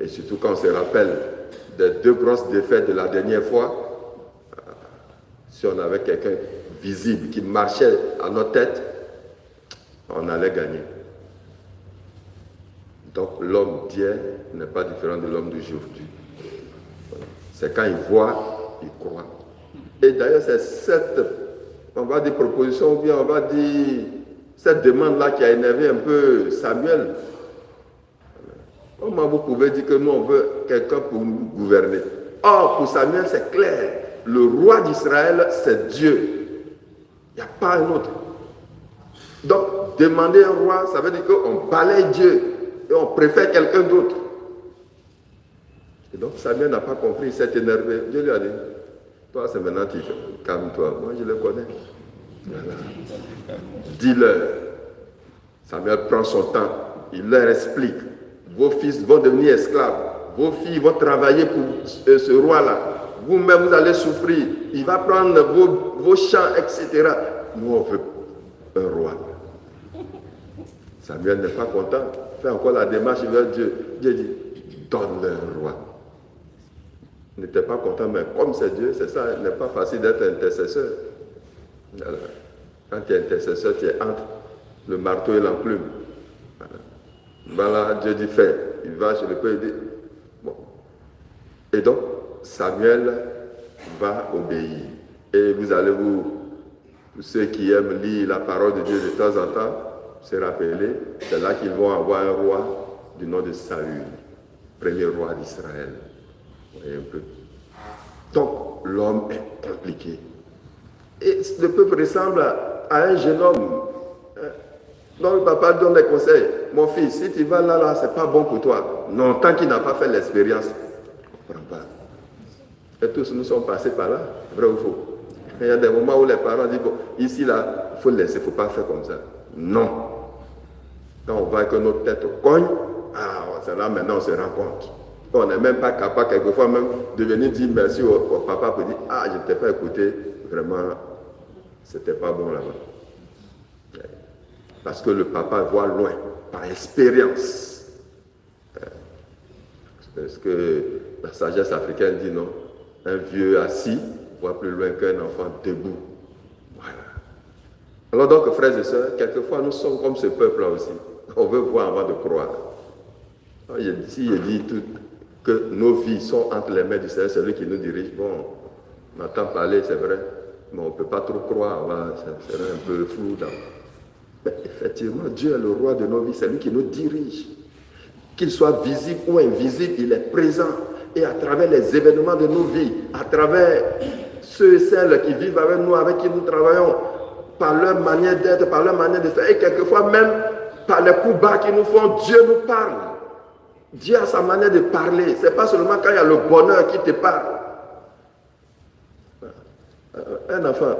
Et surtout quand on se rappelle des 2 grosses défaites de la dernière fois, si on avait quelqu'un visible qui marchait à notre tête, on allait gagner. Donc l'homme d'hier n'est pas différent de l'homme d'aujourd'hui. C'est quand il voit, il croit. Et d'ailleurs, c'est cette, on va dire, proposition, ou bien on va dire, cette demande-là qui a énervé un peu Samuel. Comment vous pouvez dire que nous, on veut quelqu'un pour nous gouverner? Or, pour Samuel, c'est clair. Le roi d'Israël, c'est Dieu. Il n'y a pas un autre. Donc, demander un roi, ça veut dire qu'on balaye Dieu et on préfère quelqu'un d'autre. Et donc, Samuel n'a pas compris, il s'est énervé. Dieu lui a dit, toi, c'est maintenant, calme-toi. Moi, je le connais. Voilà. Dis-leur. Samuel prend son temps, il leur explique. Vos fils vont devenir esclaves. Vos filles vont travailler pour ce roi-là. Vous-même, vous allez souffrir. Il va prendre vos champs, etc. Nous, on veut un roi. Samuel n'est pas content. Fait encore la démarche vers Dieu. Dieu dit, donne-le un roi. Il n'était pas content, mais comme c'est Dieu, c'est ça, il n'est pas facile d'être intercesseur. Voilà. Quand tu es intercesseur, tu es entre le marteau et l'enclume. Voilà, Dieu dit fais. Il va chez le peuple et dit bon. Et donc, Samuel va obéir. Et vous allez pour ceux qui aiment lire la parole de Dieu de temps en temps, se rappeler, c'est là qu'ils vont avoir un roi du nom de Saül, premier roi d'Israël. Vous voyez un peu. Donc, l'homme est impliqué. Et le peuple ressemble à un jeune homme. Donc, le papa donne des conseils. Mon fils, si tu vas là, c'est pas bon pour toi. Non, tant qu'il n'a pas fait l'expérience, on ne comprend pas. Et tous nous sommes passés par là, vrai ou faux? Il y a des moments où les parents disent, bon, ici, là, il faut laisser, il ne faut pas faire comme ça. Non. Quand on voit que notre tête cogne, c'est là maintenant on se rend compte. On n'est même pas capable, quelquefois même, de venir dire merci au papa pour dire, je ne t'ai pas écouté, vraiment, c'était pas bon là-bas. Parce que le papa voit loin, par expérience. Parce que la sagesse africaine dit non, un vieux assis voit plus loin qu'un enfant debout. Voilà. Alors donc, frères et sœurs, quelquefois nous sommes comme ce peuple-là aussi. On veut voir avant de croire. Si je dis tout, que nos vies sont entre les mains du Seigneur, celui qui nous dirige, bon, on entend parler, c'est vrai, mais on ne peut pas trop croire, ça serait un peu flou. Mais effectivement, Dieu est le roi de nos vies, c'est lui qui nous dirige. Qu'il soit visible ou invisible, il est présent. Et à travers les événements de nos vies, à travers ceux et celles qui vivent avec nous, avec qui nous travaillons, par leur manière d'être, par leur manière de faire, et quelquefois même par les coups bas qu'ils nous font, Dieu nous parle. Dieu a sa manière de parler. Ce n'est pas seulement quand il y a le bonheur qui te parle. Un enfant,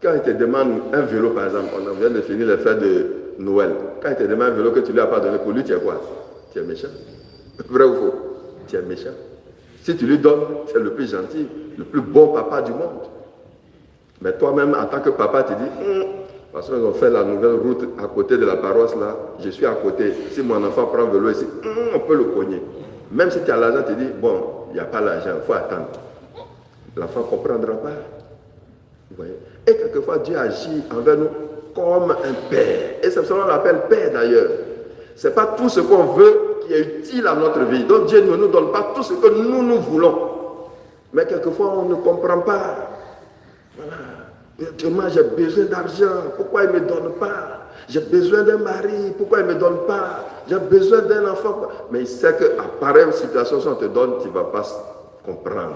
quand il te demande un vélo, par exemple, on vient de finir les fêtes de Noël. Quand il te demande un vélo que tu ne lui as pas donné, pour lui, tu es quoi? Tu es méchant. Vrai ou faux? Tu es méchant. Si tu lui donnes, c'est le plus gentil, le plus bon papa du monde. Mais toi-même, en tant que papa, tu dis, parce qu'ils ont fait la nouvelle route à côté de la paroisse là, je suis à côté. Si mon enfant prend un vélo ici, on peut le cogner. Même si tu as l'argent, tu dis, bon, il n'y a pas l'argent, il faut attendre. L'enfant ne comprendra pas. Vous voyez? Et quelquefois, Dieu agit envers nous comme un père. Et c'est pour ça qu'on l'appelle père d'ailleurs. Ce n'est pas tout ce qu'on veut qui est utile à notre vie. Donc Dieu ne nous donne pas tout ce que nous voulons. Mais quelquefois, on ne comprend pas. Voilà. Moi, j'ai besoin d'argent, pourquoi il ne me donne pas? J'ai besoin d'un mari, pourquoi il ne me donne pas? J'ai besoin d'un enfant. Mais il sait qu'à pareille situation, si on te donne, tu ne vas pas comprendre.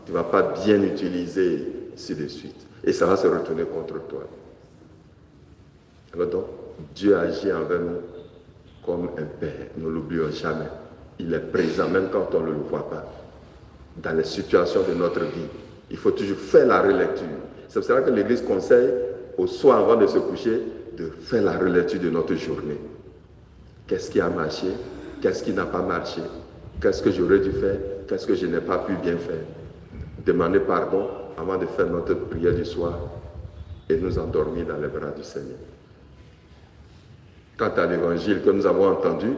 Tu ne vas pas bien utiliser, ainsi de suite. Et ça va se retourner contre toi. Alors donc, Dieu agit envers nous comme un père. Ne l'oublions jamais. Il est présent, même quand on ne le voit pas. Dans les situations de notre vie, il faut toujours faire la relecture. C'est pour cela que l'Église conseille au soir avant de se coucher de faire la relecture de notre journée. Qu'est-ce qui a marché? Qu'est-ce qui n'a pas marché? Qu'est-ce que j'aurais dû faire? Qu'est-ce que je n'ai pas pu bien faire? Demander pardon avant de faire notre prière du soir et nous endormir dans les bras du Seigneur. Quant à l'évangile que nous avons entendu,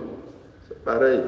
c'est pareil.